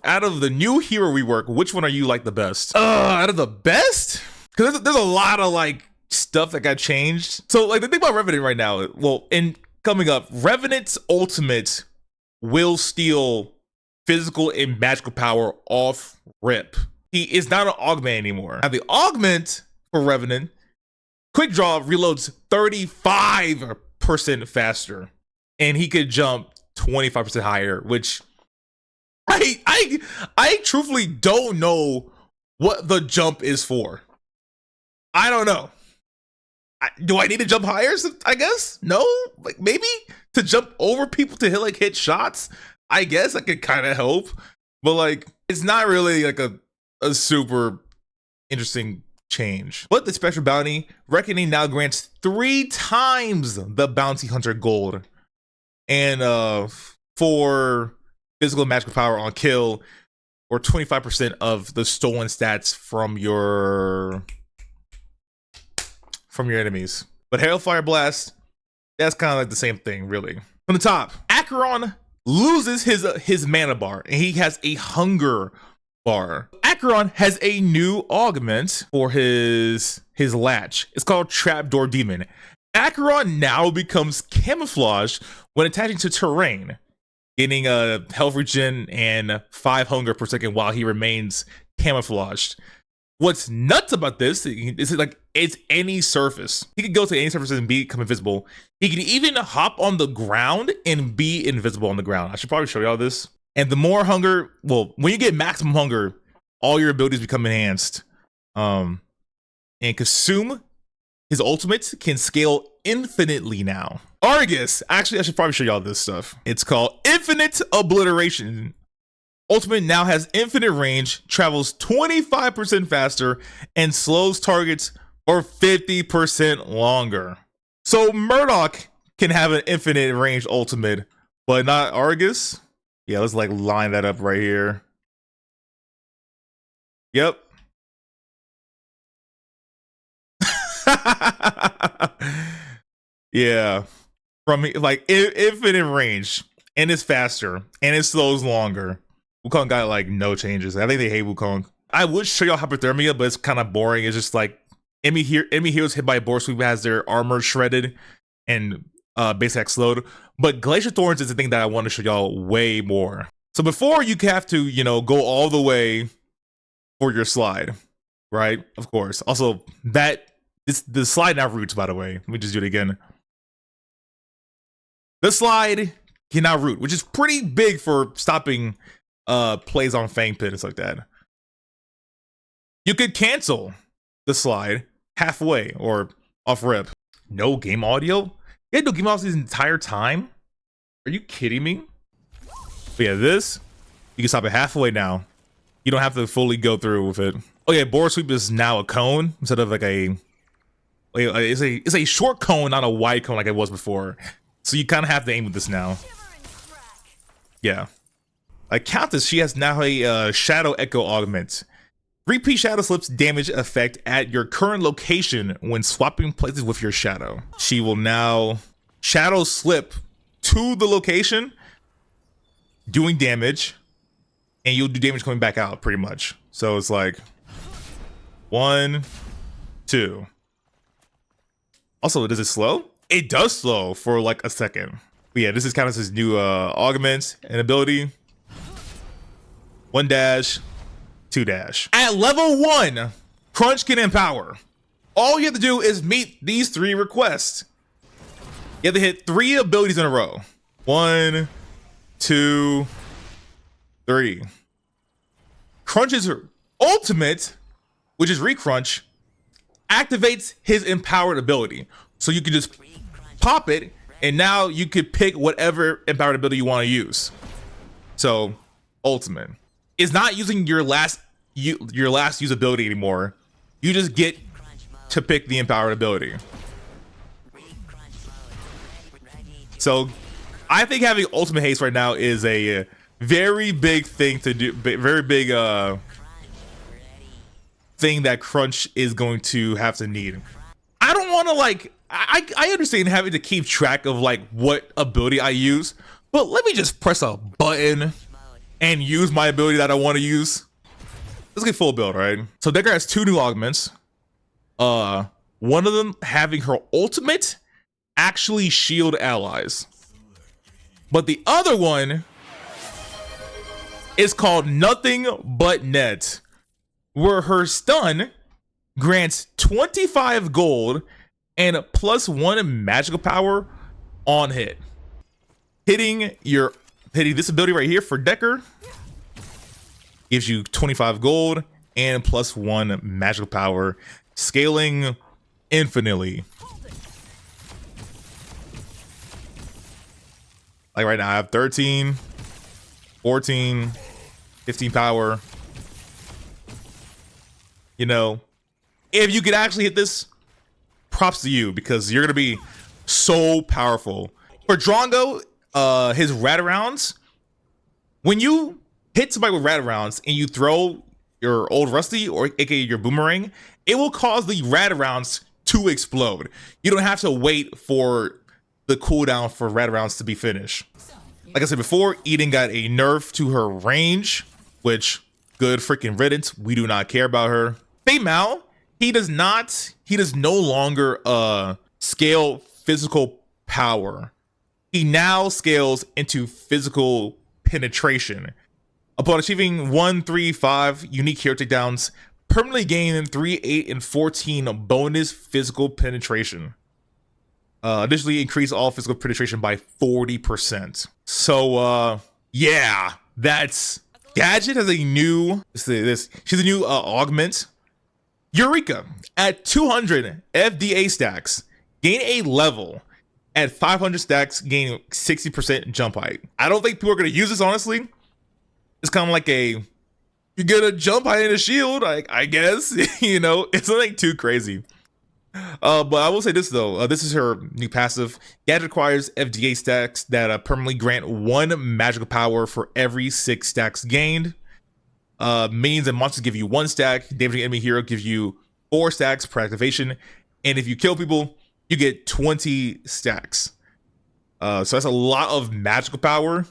out of the new hero rework, which one are you like the best? Out of the best? Because there's a lot of like stuff that got changed. So like the thing about Revenant right now, well, in coming up, Revenant's ultimate will steal physical and magical power off rip. He is not an augment anymore. Now the augment for Revenant, quick draw reloads 35% faster, and he could jump 25% higher, which I truthfully don't know what the jump is for. I don't know. Do I need to jump higher? I guess no. Like maybe to jump over people to hit shots. I guess I could kind of help, but like it's not really like a super interesting change. But the special bounty reckoning now grants 3 times the bounty hunter gold, and for physical and magical power on kill, or 25% of the stolen stats from your enemies. But Hailfire Blast, that's kind of like the same thing, really. From the top, Akeron loses his mana bar, and he has a hunger bar. Akeron has a new augment for his latch. It's called Trapdoor Demon. Akeron now becomes camouflaged when attaching to terrain, getting a health regen and 5 hunger per second while he remains camouflaged. What's nuts about this is like it's any surface. He can go to any surface and become invisible. He can even hop on the ground and be invisible on the ground. I should probably show y'all this. And the more hunger, well, when you get maximum hunger, all your abilities become enhanced. And Consume, his ultimate, can scale infinitely now. Argus, actually, I should probably show y'all this stuff. It's called Infinite Obliteration. Ultimate now has infinite range, travels 25% faster, and slows targets for 50% longer. So Murdock can have an infinite range ultimate, but not Argus. Yeah, let's like line that up right here. Yep. Yeah. From like infinite range, and it's faster, and it slows longer. Wukong got like no changes. I think they hate Wukong. I would show y'all hypothermia, but it's kind of boring. It's just like enemy heroes hit by a Boar Sweep has their armor shredded and base attack slowed. But Glacier Thorns is the thing that I want to show y'all way more. So before you have to, go all the way for your slide, right? Of course. Also, the slide now roots, by the way. Let me just do it again. The slide can now root, which is pretty big for stopping plays on Fang Pit and stuff like that. You could cancel the slide halfway or off rip. No game audio? You had no game audio this entire time? Are you kidding me? But yeah, this, you can stop it halfway now. You don't have to fully go through with it. Oh yeah, Boar Sweep is now a cone instead of like it's a short cone, not a wide cone like it was before. So you kind of have to aim with this now. Yeah. Countess, she has now a Shadow Echo augment. Repeat Shadow Slip's damage effect at your current location when swapping places with your Shadow. She will now Shadow Slip to the location, doing damage, and you'll do damage coming back out, pretty much. So it's like 1, 2. Also, does it slow? It does slow for like a second. But yeah, this is kind of his new augment and ability. 1 dash, 2 dash. At level 1, Crunch can empower. All you have to do is meet these 3 requests. You have to hit 3 abilities in a row. 1, 2, 3. Crunch's ultimate, which is Recrunch, activates his empowered ability. So you can just pop it, and now you could pick whatever empowered ability you want to use. So, ultimate is not using your last usability anymore. You just get to pick the empowered ability. So, I think having ultimate haste right now is a very big thing to do. Very big thing that Crunch is going to have to need. I don't want to like. I understand having to keep track of like what ability I use, but let me just press a button and use my ability that I want to use. Let's get full build, right? So Dekker has 2 new augments. One of them having her ultimate actually shield allies. But the other one is called Nothing But Net, where her stun grants 25 gold and +1 magical power on hit. Hitting this ability right here for Dekker gives you 25 gold and +1 magical power, scaling infinitely. Like right now, I have 13, 14, 15 power. You know, if you could actually hit this, props to you, because you're gonna be so powerful. For Drongo, his Radarounds, when you hit somebody with Radarounds and you throw your old Rusty, or aka your boomerang, it will cause the Radarounds to explode. You don't have to wait for the cooldown for Radarounds to be finished. Like I said before, Eden got a nerf to her range, which good freaking riddance. We do not care about her. Feng Mao, he does no longer scale physical power. He now scales into physical penetration. Upon achieving 1, 3, 5 unique hero takedowns, permanently gain 3, 8, and 14 bonus physical penetration. Additionally, increase all physical penetration by 40%. So, yeah, that's Gadget has a new. She's a new augment. Eureka at 200 FDA stacks, gain a level. At 500 stacks, gain 60% jump height. I don't think people are gonna use this, honestly. It's kind of like you get a jump height and a shield, I guess. You know, it's nothing too crazy. But I will say this though, this is her new passive. Gadget requires FDA stacks that permanently grant 1 magical power for every 6 stacks gained. Minions and monsters give you 1 stack. Damaging enemy hero gives you 4 stacks per activation. And if you kill people, you get 20 stacks. So that's a lot of magical power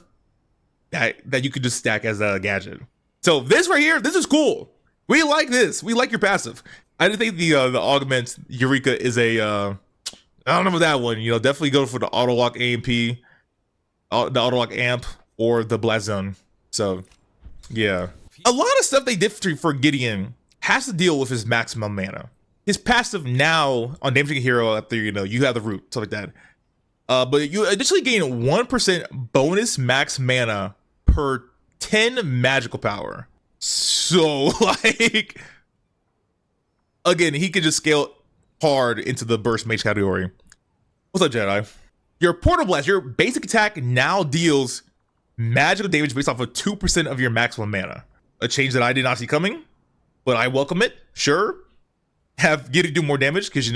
that you could just stack as a gadget. So this right here, this is cool. We like this. We like your passive. I didn't think the augment Eureka is a I don't know about that one. You know, definitely go for the auto lock AMP, the auto lock amp, or the blast zone. So yeah, a lot of stuff they did for Gideon has to deal with his maximum mana. His passive now on damaging a hero after you have the root, stuff like that. But you additionally gain 1% bonus max mana per 10 magical power. So like, again, he could just scale hard into the burst mage category. What's up, Jedi? Your portal blast, your basic attack now deals magical damage based off of 2% of your maximum mana. A change that I did not see coming, but I welcome it. Sure. Have Gideon do more damage, because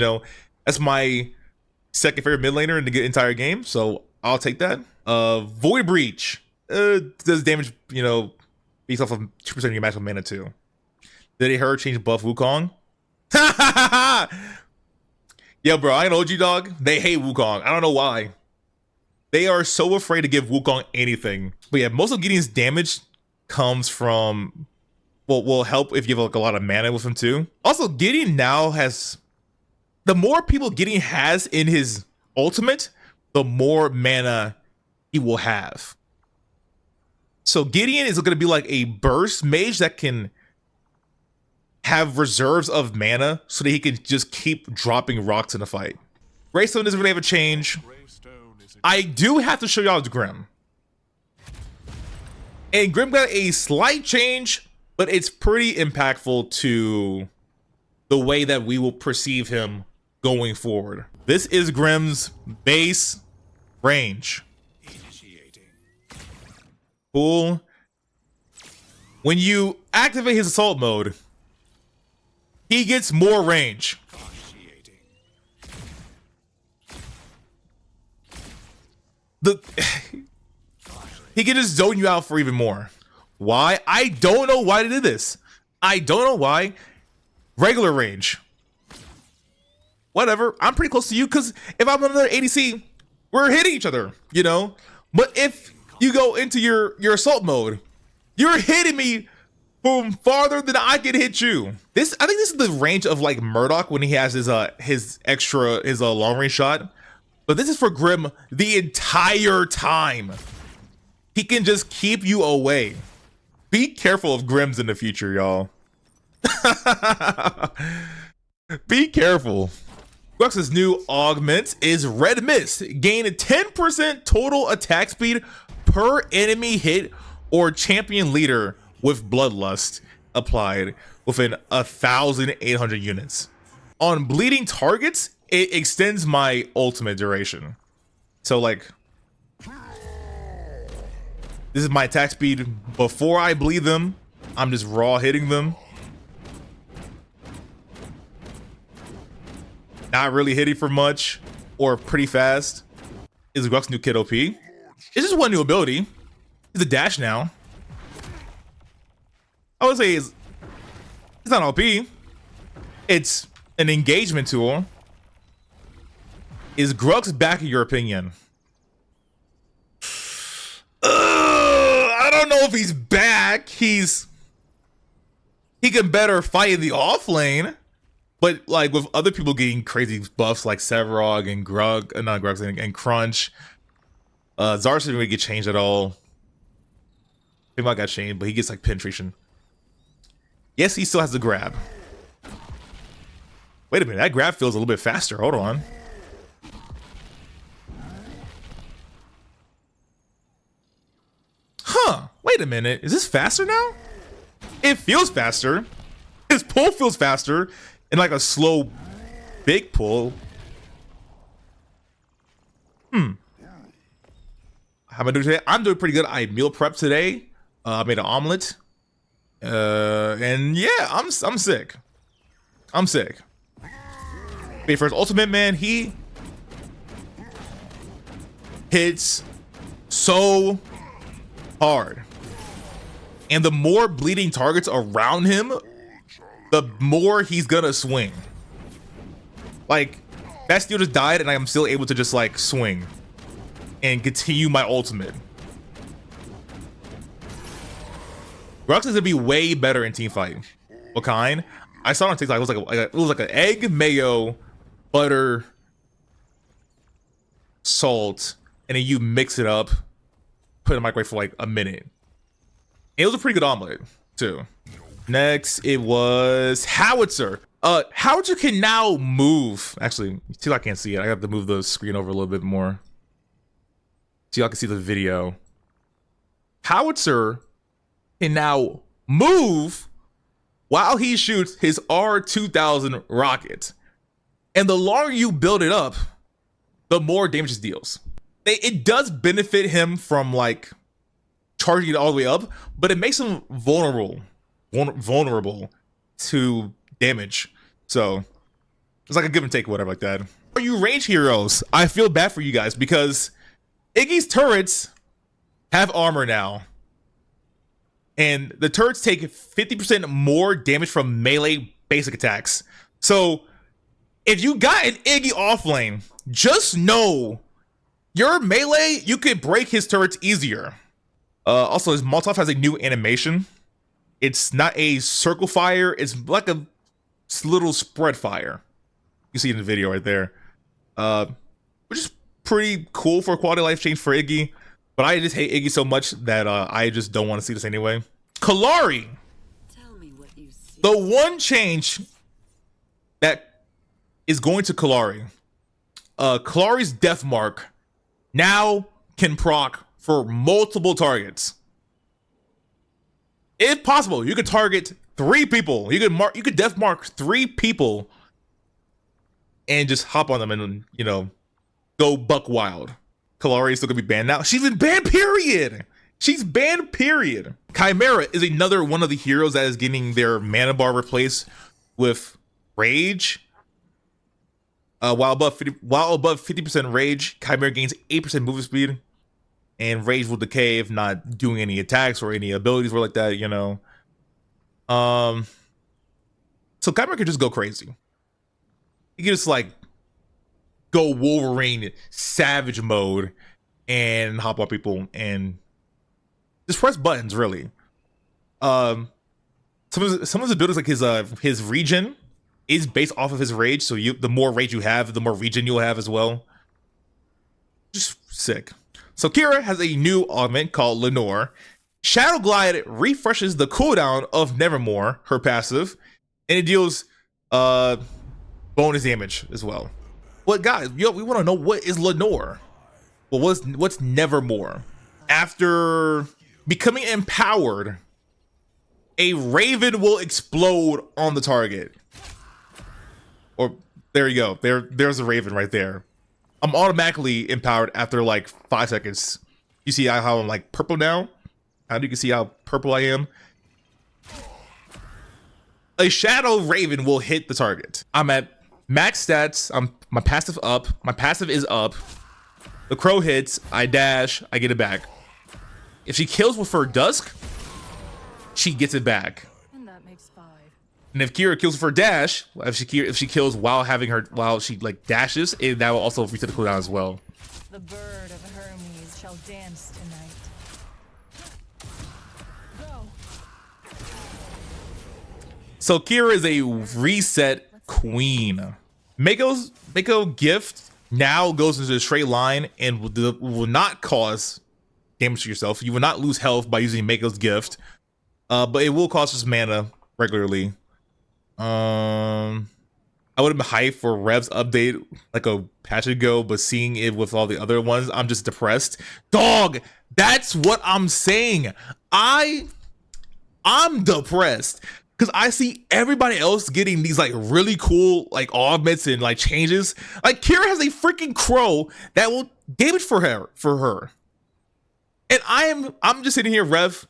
that's my second favorite mid laner in the entire game, so I'll take that. Void Breach does damage, based off of 2% of your maximum mana too. Did it hurt change buff Wukong? Yo, bro, I know you, dog. They hate Wukong. I don't know why. They are so afraid to give Wukong anything. But yeah, most of Gideon's damage comes from, will help if you have like a lot of mana with him too. Also, Gideon now has, the more people Gideon has in his ultimate, the more mana he will have. So Gideon is going to be like a burst mage that can have reserves of mana so that he can just keep dropping rocks in the fight. Greystone doesn't really have a change. I do have to show y'all Grim. And Grim got a slight change, but it's pretty impactful to the way that we will perceive him going forward. This is Grim's base range. Cool. When you activate his assault mode, he gets more range. He can just zone you out for even more. Why? I don't know why they did this. I don't know why. Regular range. Whatever. I'm pretty close to you, because if I'm another ADC, we're hitting each other, But if you go into your assault mode, You're hitting me from farther than I can hit you. I think this is the range of like Murdock when he has his long range shot. But this is for Grim the entire time. He can just keep you away. Be careful of Grims in the future, y'all. Be careful. Grux's new augment is Red Mist. Gain 10% total attack speed per enemy hit or champion leader with Bloodlust applied within 1,800 units. On bleeding targets, it extends my ultimate duration. So like, this is my attack speed before I bleed them. I'm just raw hitting them. Not really hitting for much or pretty fast. Is Grux new kid OP? It's just one new ability. It's a dash now. I would say it's not OP. It's an engagement tool. Is Grux back in your opinion? I don't know if he's back. He can better fight in the off lane. But like with other people getting crazy buffs like Sevarog and Grux and Crunch, Zarus didn't really get changed at all. He might got changed, but he gets like penetration. Yes, he still has the grab. Wait a minute, that grab feels a little bit faster. Hold on. Huh, wait a minute. Is this faster now? It feels faster. His pull feels faster. And like a slow, big pull. How am I doing today? I'm doing pretty good. I meal prep today. I made an omelet. And yeah, I'm sick. I'm sick. Wait, for his ultimate, man, he hits so hard. And the more bleeding targets around him, the more he's gonna swing. Like, that steel just died and I'm still able to just like swing and continue my ultimate. Grux is gonna be way better in team fight. What kind? I saw it on TikTok. It was like an egg, mayo, butter, salt, and then you mix it up, put it in the microwave for like a minute. And it was a pretty good omelet too. Next, it was Howitzer. Howitzer can now move. Actually, see, I can't see it. I have to move the screen over a little bit more. So y'all can see the video. Howitzer can now move while he shoots his R2000 rocket. And the longer you build it up, the more damage it deals. It does benefit him from like charging it all the way up, but it makes him vulnerable to damage. So it's like a give and take or whatever like that. For you range heroes, I feel bad for you guys because Iggy's turrets have armor now. And the turrets take 50% more damage from melee basic attacks. So if you got an Iggy off lane, just know your melee, you could break his turrets easier. Also, his Molotov has a new animation. It's not a circle fire. It's like a little spread fire. You see it in the video right there. Which is pretty cool for a quality of life change for Iggy. But I just hate Iggy so much that I just don't want to see this anyway. Kallari. Tell me what you see. The one change that is going to Kallari. Kallari's Death Mark now can proc for multiple targets. If possible, you could target 3 people. You could death mark 3 people and just hop on them and, you know, go buck wild. Kallari is still gonna be banned now. She's been banned, period. She's banned, period. Khaimera is another one of the heroes that is getting their mana bar replaced with Rage. While above 50% Rage, Khaimera gains 8% movement speed. And Rage will decay if not doing any attacks or any abilities or like that, you know. So Khaimera could just go crazy. He can just like go Wolverine savage mode and hop on people and just press buttons, really. Some of his abilities, like his regen, is based off of his rage. So the more rage you have, the more regen you'll have as well. Just sick. So Kira has a new augment called Lenore. Shadow Glide refreshes the cooldown of Nevermore, her passive, and it deals bonus damage as well. But guys, we want to know, what is Lenore? Well, what's Nevermore? After becoming empowered, a raven will explode on the target. Or there you go. There's a raven right there. I'm automatically empowered after like 5 seconds. You see how I'm like purple now? How do you see how purple I am? A shadow raven will hit the target. I'm at max stats. My passive up. My passive is up. The crow hits. I dash. I get it back. If she kills with her dusk, she gets it back. And that makes 5. And if Kira kills with her dash, if she kills while she like dashes, that will also reset the cooldown as well. The bird of Hermes shall dance tonight. Go. So Kira is a reset queen. Mako gift now goes into a straight line and will not cause damage to yourself. You will not lose health by using Mako's gift, but it will cost us mana regularly. I would have been hyped for Rev's update like a patch ago, but seeing it with all the other ones, I'm just depressed. Dog, that's what I'm saying. I'm depressed because I see everybody else getting these like really cool like augments and like changes. Like Kira has a freaking crow that will damage for her. And I'm just sitting here, Rev.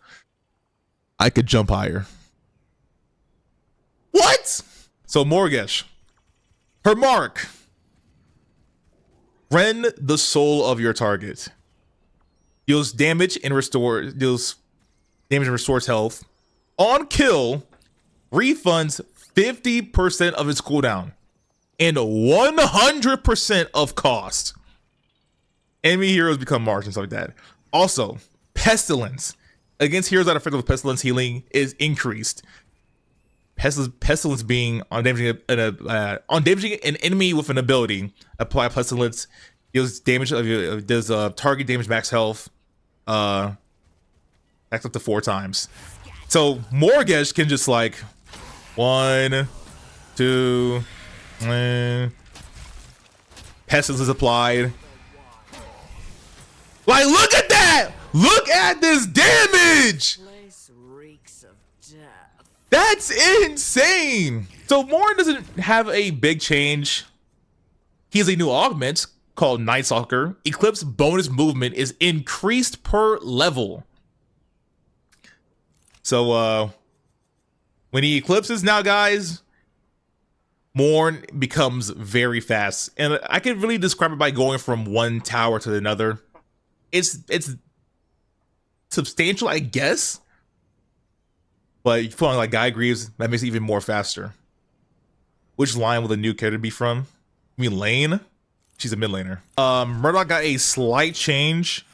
I could jump higher. What? So Morigesh, her mark. Rend the soul of your target. Deals damage and restores health. On kill, refunds 50% of its cooldown and 100% of cost. Enemy heroes become marked and stuff like that. Also, pestilence against heroes that are affected with pestilence healing is increased. Pestilence being on damaging an enemy with an ability, apply pestilence, deals damage does target damage max health, max up to 4 times. So Morigesh can just like 1, 2, pestilence is applied. Like, look at that! Look at this damage! Place reeks of death. That's insane! So Morin doesn't have a big change. He has a new augment called Night Stalker. Eclipse bonus movement is increased per level. So when he eclipses now, guys, Morn becomes very fast. And I can really describe it by going from one tower to another. It's substantial, I guess, but you feel like Guy Greaves, that makes it even more faster. Which line will the new character be from? You mean Lane? She's a mid laner. Murdock got a slight change.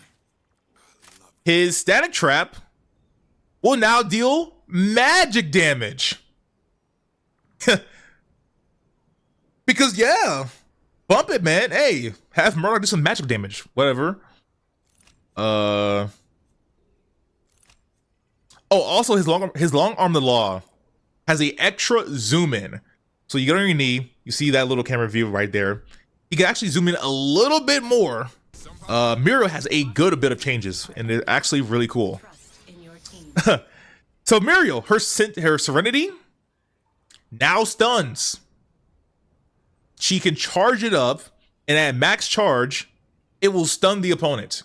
His static trap will now deal magic damage. Because yeah, bump it, man. Hey, have Murdock do some magic damage, whatever. Oh, also his long arm the law has a extra zoom in. So you get on your knee, you see that little camera view right there. You can actually zoom in a little bit more. Muriel has a good bit of changes, and they're actually really cool. So Muriel, her Serenity now stuns. She can charge it up, and at max charge, it will stun the opponent.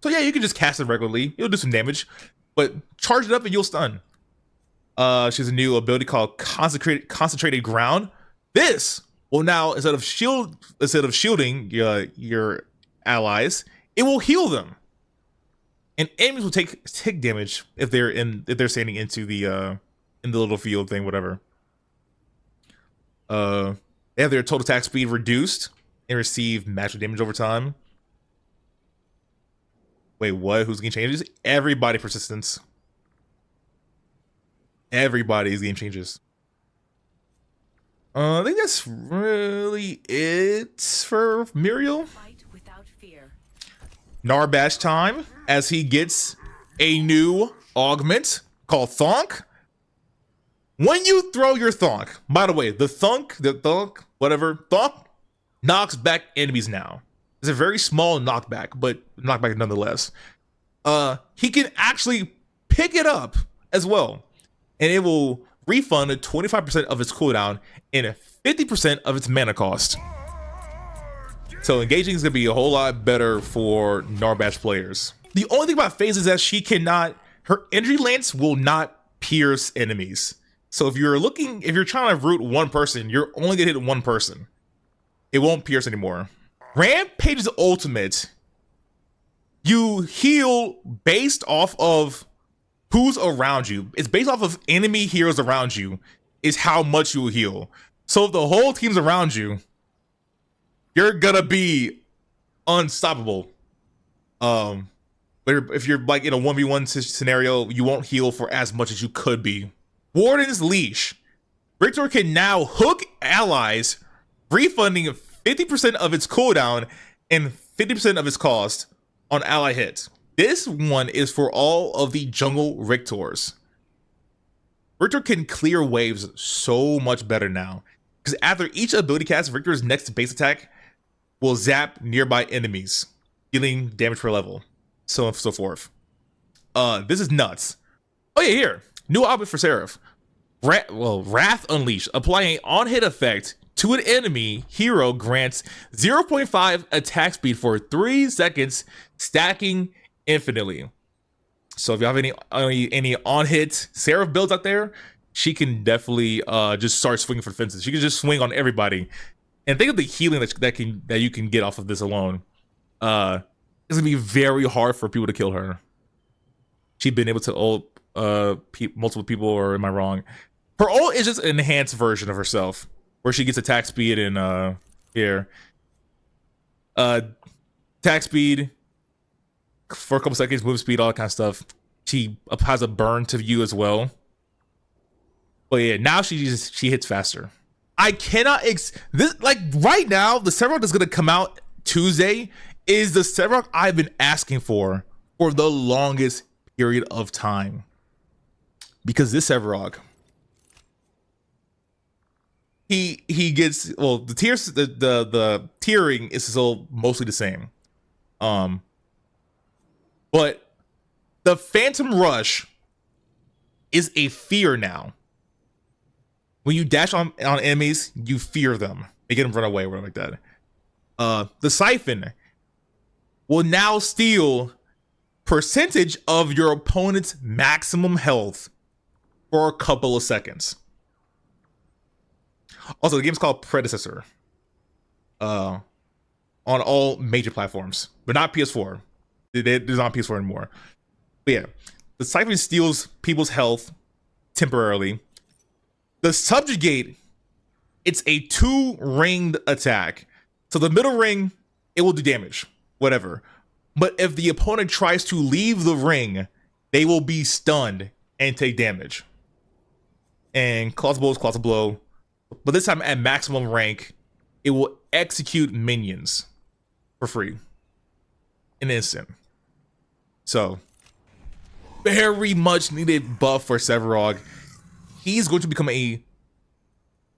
So yeah, you can just cast it regularly. It'll do some damage, but charge it up and you'll stun. She has a new ability called Concentrated Ground. This will now, instead of shielding your allies, it will heal them. And enemies will take damage if they're standing into the in the little field thing, whatever. They have their total attack speed reduced and receive magic damage over time. Wait, what? Who's getting changes? Everybody persistence. Everybody's game changes. I think that's really it for Muriel. Fight without fear. Narbash time as he gets a new augment called Thonk. When you throw your Thonk, by the way, the Thonk, whatever, Thonk knocks back enemies now. It's a very small knockback, but knockback nonetheless. He can actually pick it up as well, and it will refund 25% of its cooldown and 50% of its mana cost. So engaging is gonna be a whole lot better for Narbash players. The only thing about Phase is that she cannot, her energy lance will not pierce enemies. So if you're trying to root one person, you're only gonna hit one person. It won't pierce anymore. Rampage's ultimate, you heal based off of who's around you. It's based off of enemy heroes around you is how much you will heal. So if the whole team's around you, you're gonna be unstoppable. But if you're like in a 1v1 scenario, you won't heal for as much as you could be. Warden's Leash. Riktor can now hook allies, refunding 50% of its cooldown and 50% of its cost on ally hits. This one is for all of the jungle Riktors. Riktor can clear waves so much better now, because after each ability cast, Riktor's next base attack will zap nearby enemies, dealing damage per level, so on and so forth. This is nuts. Oh yeah, here. New outfit for Serath. Wrath Unleashed. Applying an on-hit effect to an enemy hero grants 0.5 attack speed for 3 seconds, stacking infinitely. So if you have any on-hit Serath builds out there, she can definitely just start swinging for fences. She can just swing on everybody. And think of the healing that you can get off of this alone. It's gonna be very hard for people to kill her. She's been able to ult multiple people, or am I wrong? Her ult is just an enhanced version of herself, where she gets attack speed and here. Attack speed for a couple seconds, move speed, all that kind of stuff. She has a burn to you as well. But yeah, now she hits faster. I cannot this, like right now, the Sevarog that's gonna come out Tuesday is the Sevarog I've been asking for the longest period of time. Because this Sevarog, he gets, well, the tiers, the tiering is still mostly the same. But the Phantom Rush is a fear now. When you dash on enemies, you fear them. They get them run away, or whatever like that. The Siphon will now steal percentage of your opponent's maximum health for a couple of seconds. Also, the game's called Predecessor. On all major platforms, but not PS4. It's not PS4 anymore. But yeah, the Siphon steals people's health temporarily. The Subjugate, it's a 2-ringed attack. So the middle ring, it will do damage, whatever. But if the opponent tries to leave the ring, they will be stunned and take damage. And Colossal Blow is Colossal Blow. But this time at maximum rank, it will execute minions for free in an instant. So, very much needed buff for Sevarog. He's going to become a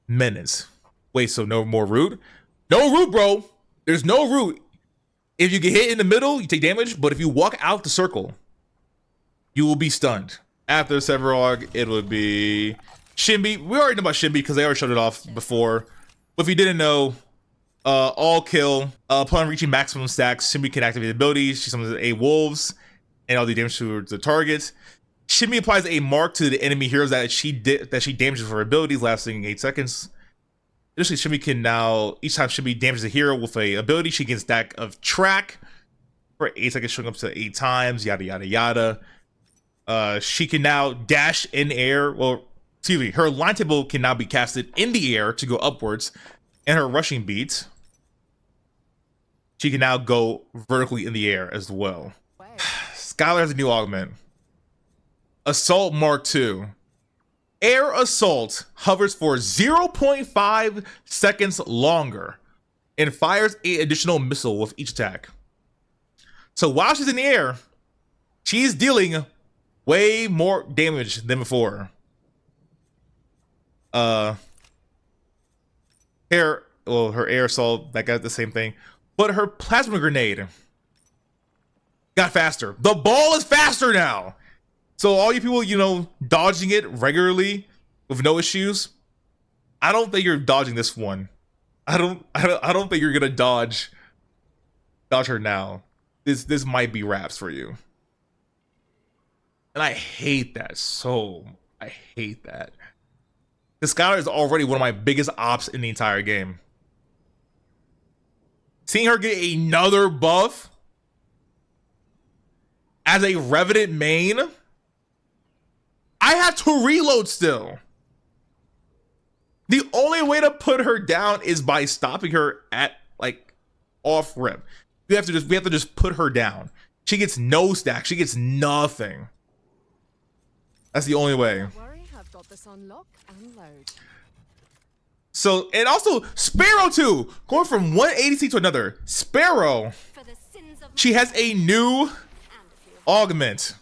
menace. Wait, so no more root? No root, bro. There's no root. If you get hit in the middle, you take damage. But if you walk out the circle, you will be stunned. After Sevarog, it would be Shinbi. We already know about Shinbi because they already showed it off before. But if you didn't know, all kill. Upon reaching maximum stacks, Shinbi can activate abilities. She summons a wolves and all the damage to the target. Shinbi applies a mark to the enemy heroes that she damages for abilities, lasting 8 seconds. Additionally, Shinbi can now, each time Shinbi damages a hero with a ability, she can stack of track for 8 seconds, showing up to 8 times, yada yada yada. She can now dash in air. Well, excuse me, her line table can now be casted in the air to go upwards, and her rushing beat, she can now go vertically in the air as well. Skylar has a new augment. Assault Mark II. Air Assault hovers for 0.5 seconds longer and fires an additional missile with each attack. So while she's in the air, she's dealing way more damage than before. Her air assault, that got the same thing. But her plasma grenade got faster. The ball is faster now. So all you people, you know, dodging it regularly with no issues, I don't think you're dodging this one. I don't think you're gonna dodge her now. This might be wraps for you. And I hate that so. I hate that. The Skylar is already one of my biggest ops in the entire game. Seeing her get another buff as a Revenant main, I have to reload still. The only way to put her down is by stopping her at like off rip. We have to just put her down. She gets no stack. She gets nothing. That's the only way. Don't worry, I've got this on lock and load. So, and also Sparrow too, going from one ADC to another. Sparrow, she has a new augment.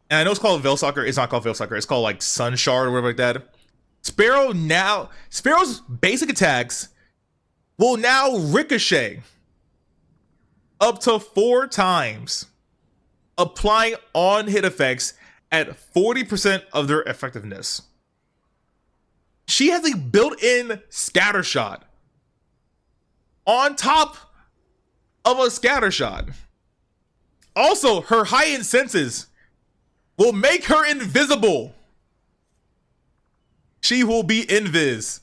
And I know it's called Veilsucker. It's not called Veilsucker. It's called like Sun Shard or whatever like that. Sparrow's basic attacks will now ricochet up to 4 times, applying on-hit effects at 40% of their effectiveness. She has a built-in scatter shot on top of a scatter shot. Also, her heightened senses will make her invisible. She will be invis.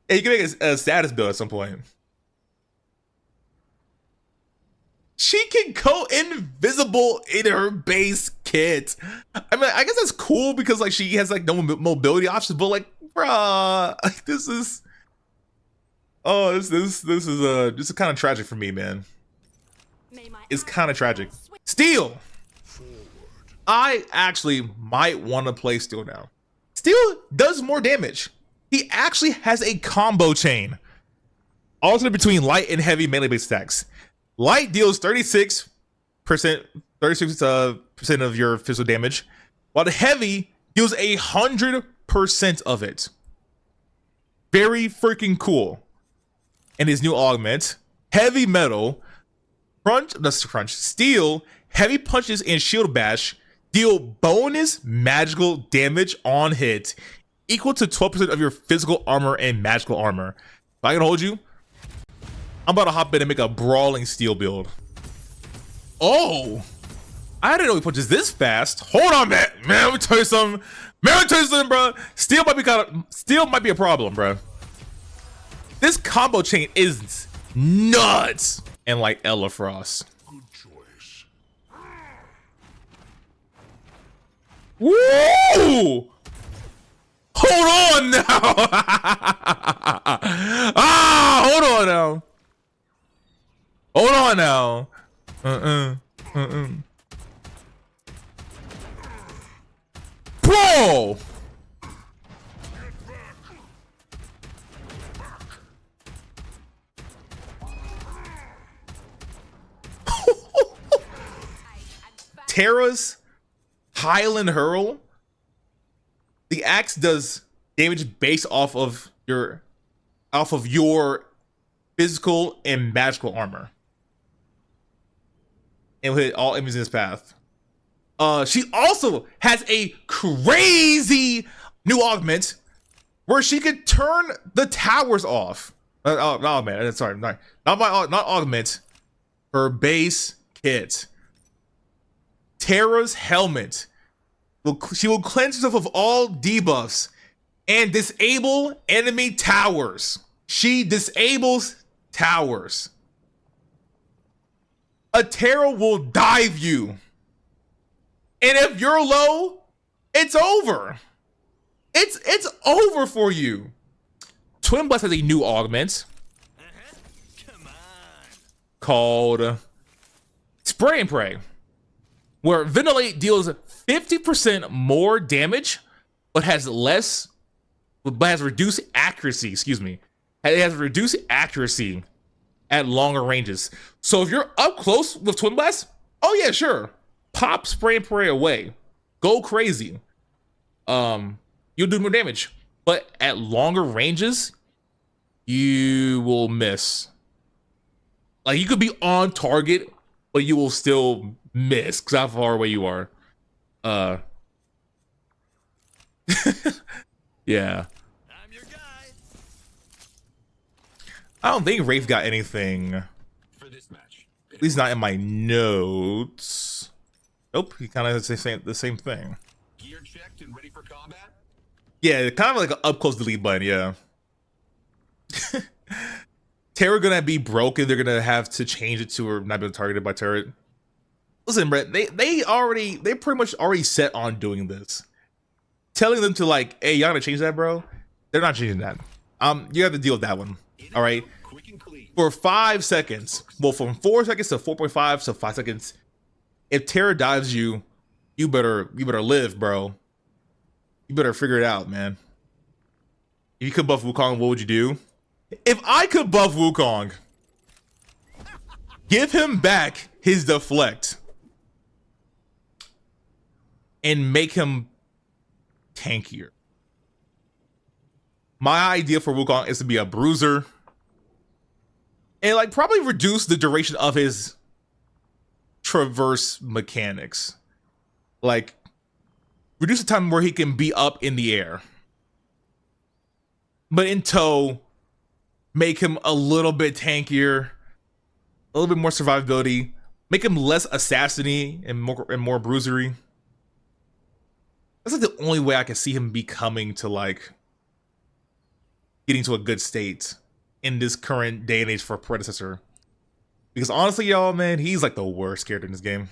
Hey, you can make a status build at some point. She can go invisible in her base kit. I mean, I guess that's cool because like she has like no mobility options, but like, bruh, like, this is kind of tragic for me, man. It's kind of tragic. Steel. I actually might want to play Steel now. Steel does more damage. He actually has a combo chain, alternate between light and heavy melee based attacks. Light deals 36% of your physical damage, while the heavy deals 100% of it. Very freaking cool. And his new augment, heavy metal, steel, heavy punches and shield bash deal bonus magical damage on hit equal to 12% of your physical armor and magical armor. If I can hold you, I'm about to hop in and make a brawling steel build. Oh, I didn't know he punches this fast. Hold on, man. Let me tell you something. Bro. Steel might be a problem, bro. This combo chain is nuts. And like Ella Frost. Good choice. Woo! Hold on now. Hold on now. Hold on now. Bro! Terra's Highland Hurl. The axe does damage based off of your physical and magical armor. And will hit all enemies in his path. She also has a crazy new augment where she could turn the towers off. Not augment. Her base kit. Terra's helmet. She will cleanse herself of all debuffs and disable enemy towers. She disables towers. A Terra will dive you. And if you're low, it's over. It's over for you. Twin Blast has a new augment called Spray and Pray, where Ventilate deals 50% more damage, but has reduced accuracy. Excuse me, it has reduced accuracy at longer ranges. So if you're up close with Twin Blast, oh yeah, sure, pop Spray and Pray away, go crazy. You'll do more damage, but at longer ranges, you will miss. Like, you could be on target, but you will still miss because how far away you are. Yeah. I'm your guy. I don't think Rafe got anything. For this match. At least not in my notes. Nope, he kind of has the same thing. Gear checked and ready for combat? Yeah, kind of like an up close delete button, yeah. Terra gonna be broken. They're gonna have to change it to her not being targeted by turret. Listen, Brett, they pretty much already set on doing this. Telling them to like, hey, y'all gonna change that, bro? They're not changing that. You have to deal with that one. All right. Quick and clean. For 5 seconds, well, from 4 seconds to 4.5 to 5 seconds, if Terra dives you, you better live, bro. You better figure it out, man. If you could buff Wukong, what would you do? If I could buff Wukong, give him back his deflect and make him tankier. My idea for Wukong is to be a bruiser and like probably reduce the duration of his traverse mechanics. Like reduce the time where he can be up in the air. But in tow, make him a little bit tankier, a little bit more survivability, make him less assassiny and more bruisery. That's like the only way I can see him becoming to like getting to a good state in this current day and age for Predecessor. Because honestly, y'all, man, he's like the worst character in this game.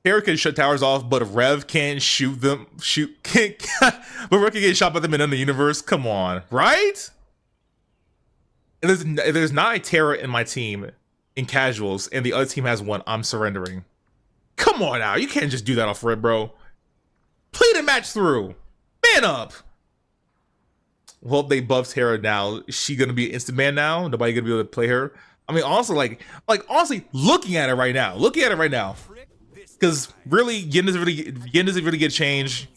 Terra can shut towers off, but Rev can't shoot them. But Rev can get shot by them in the universe. Come on, right? If there's not a Terra in my team in casuals, and the other team has one, I'm surrendering. Come on now, you can't just do that off Red, bro. Play the match through. Man up. Well, they buffed Terra now. Is she gonna be an instant ban now? Nobody gonna be able to play her? I mean, also, like honestly, looking at it right now. Because really, Yin doesn't really get changed.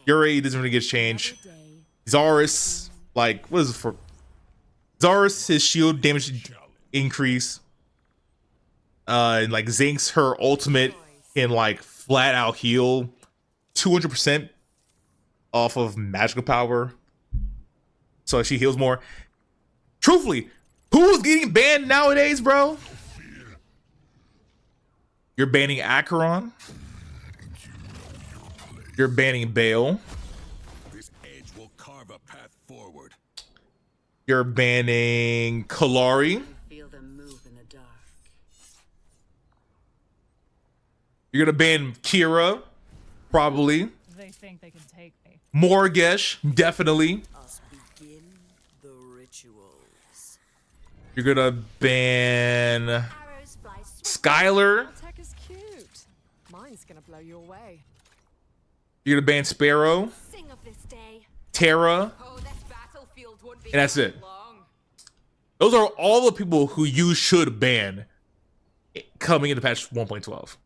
Yuri doesn't really get changed. Zarus, like, what is it for? Zarus, his shield damage increase. And like Zinx, her ultimate can like flat out heal 200% off of magical power. So she heals more. Truthfully, who's getting banned nowadays, bro? You're banning Akeron. You're banning Bale. This edge will carve a path forward. You're banning Kallari. Feel them move in the dark. You're gonna ban Kira, probably. They think they can take me. Morigesh, definitely. Us begin the rituals. You're gonna ban Arrows fly swift. Skylar. Tech is cute. Mine's gonna blow you away. You're gonna ban Sparrow, Sing of this day. Terra, Oh, this battlefield won't be and that's it. long. Those are all the people who you should ban coming into patch 1.12.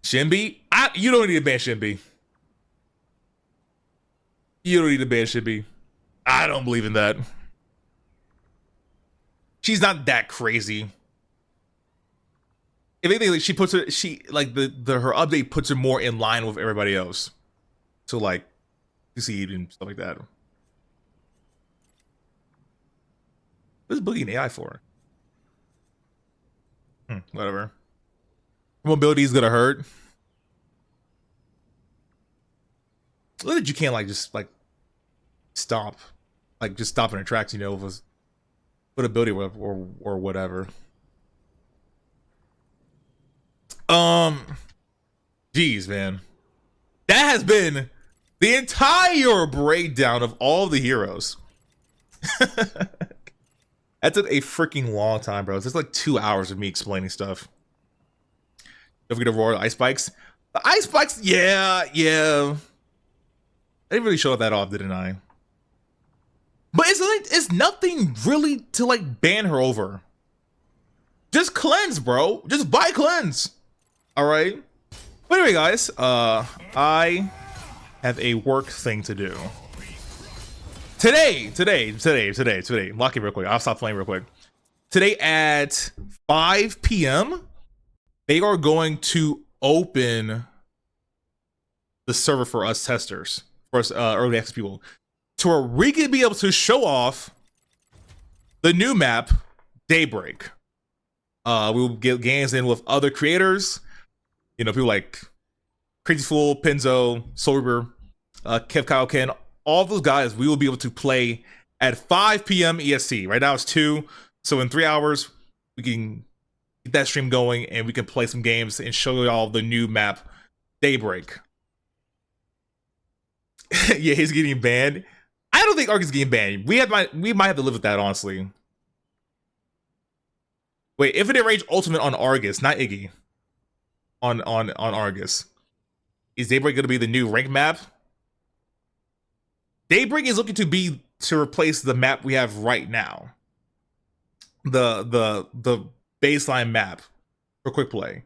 Shinbi? You don't need to ban Shinbi. You don't need to ban Shinbi. I don't believe in that. She's not that crazy. If anything, like her update puts her more in line with everybody else. So like succeed and stuff like that. What's Boogie and AI for? Whatever. Mobility is gonna hurt. Look that you can't like just like stop, like just stop in her tracks, you know, with ability or whatever. Geez, man, that has been the entire breakdown of all the heroes. That took a freaking long time, bro. It's just like 2 hours of me explaining stuff. Don't forget Aurora, ice spikes. The ice spikes, yeah. I didn't really show that off, didn't I? But it's nothing really to like ban her over. Just cleanse, bro. Just buy cleanse. All right. But anyway, guys, I have a work thing to do. Today. Lock it real quick. I'll stop playing real quick. Today at 5 p.m., they are going to open the server for us testers, for us early access people, to where we can be able to show off the new map, Daybreak. We will get games in with other creators, you know, people like Crazy Fool, Penzo, Sober, Kev Kyle, all those guys. We will be able to play at 5 p.m. EST. Right now it's 2, so in 3 hours we can get that stream going and we can play some games and show y'all the new map, Daybreak. Yeah, he's getting banned. I don't think Ark is getting banned. We might have to live with that, honestly. Wait, Infinite Range Ultimate on Argus, not Iggy. On Argus. Is Daybreak gonna be the new rank map? Daybreak is looking to replace the map we have right now. The baseline map for quick play.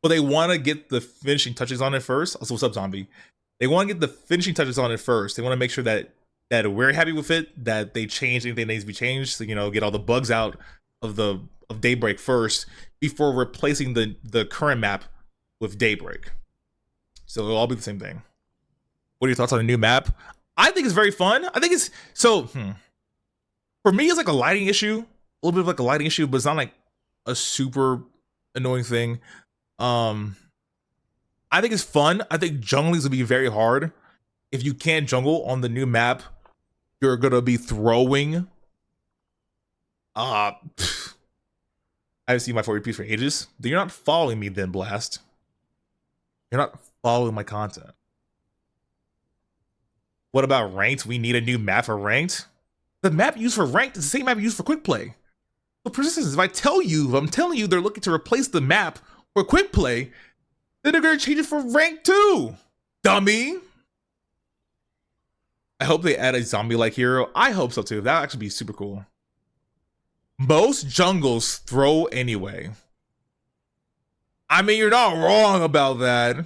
But they want to get the finishing touches on it first. Also, what's up, Zombie? They want to get the finishing touches on it first. They want to make sure that we're happy with it, that they change anything that needs to be changed. So, you know, get all the bugs out of Daybreak first before replacing the current map with Daybreak. So it'll all be the same thing. What are your thoughts on the new map? I think it's very fun. I think it's for me, it's like a lighting issue, a little bit of like a lighting issue, but it's not like a super annoying thing. I think it's fun. I think jungling's gonna be very hard. If you can't jungle on the new map, you're gonna be throwing. I haven't seen my 4 repeats for ages. You're not following me then, Blast. You're not following my content. What about ranked? We need a new map for ranked. The map used for ranked is the same map used for quick play. So persistence, if I'm telling you they're looking to replace the map for quick play, then they're gonna change it for rank too. Dummy. I hope they add a zombie-like hero. I hope so too. That'll actually be super cool. Most jungles throw anyway. I mean, you're not wrong about that.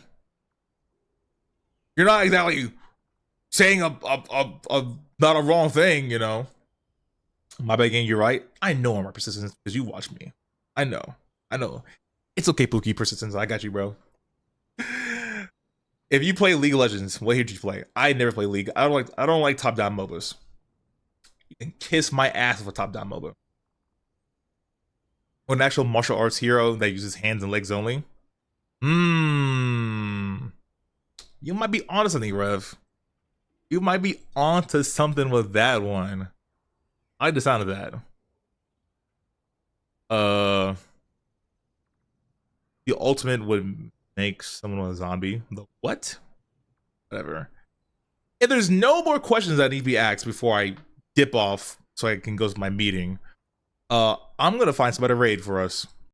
You're not exactly saying a not a wrong thing, you know. My bad game, you're right. I know I'm persistent because you watch me. I know. It's okay, Pookie Persistence. I got you, bro. If you play League of Legends, what hero do you play? I never play League. I don't like top-down MOBAs. You can kiss my ass with a top-down MOBA. Or an actual martial arts hero that uses hands and legs only. You might be onto something, Rev. You might be onto something with that one. I like the sound of that. The ultimate would make someone a zombie. The what? Whatever. If there's no more questions that need to be asked before I dip off so I can go to my meeting, I'm gonna find some better raid for us.